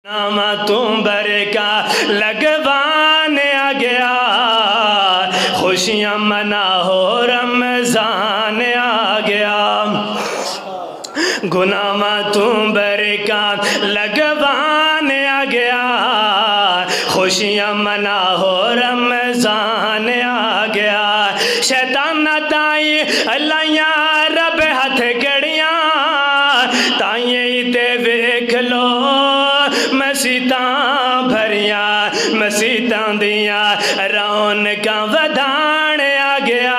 नामा तुम बरका लगवाने आ गया, खुशियाँ मना हो रमजान आ गया। गुनामा तुम बरका लगवाने आ गया, खुशियाँ मना हो रमजान आ गया। शैतान ताई अल्लाह रब हथ गड़ियाँ, ताई ते वेख लो मसीतां भरिया, मसीतां दिया रौनकां वधाण आ गया,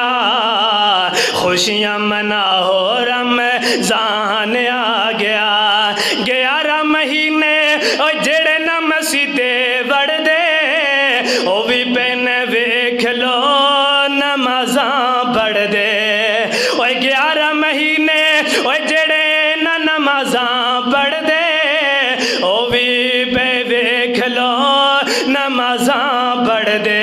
खुशियां मना हो रमजान आ गया। 11 महीने ओ जेड़े ना मसीते वड़दे, ओ भी पेन वेख लो नमाज़ां पढ़दे। ओ 11 महीने ओ जेड़े ना नमाज़ां पढ़दे, ओ भी वेख लो नमाज़ां पढ़ दे।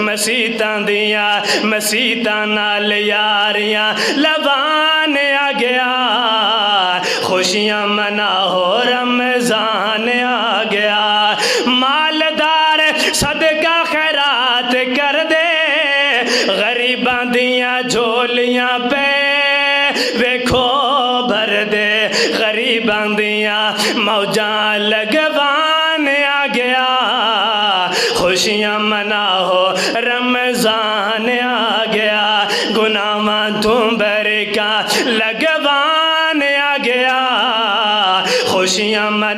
मसीतां दिया मसीतां नाल यारियां लवान आ गया, खुशियां मना हो रमजान आ गया। मालदार सदका खैरात कर दे, गरीबां दियां झोलियां पे वेखो भर दे, गरीबां दियां मौजां लगवान आ गया, खुशियां मना हो रमजान आ गया। गुनामा तुम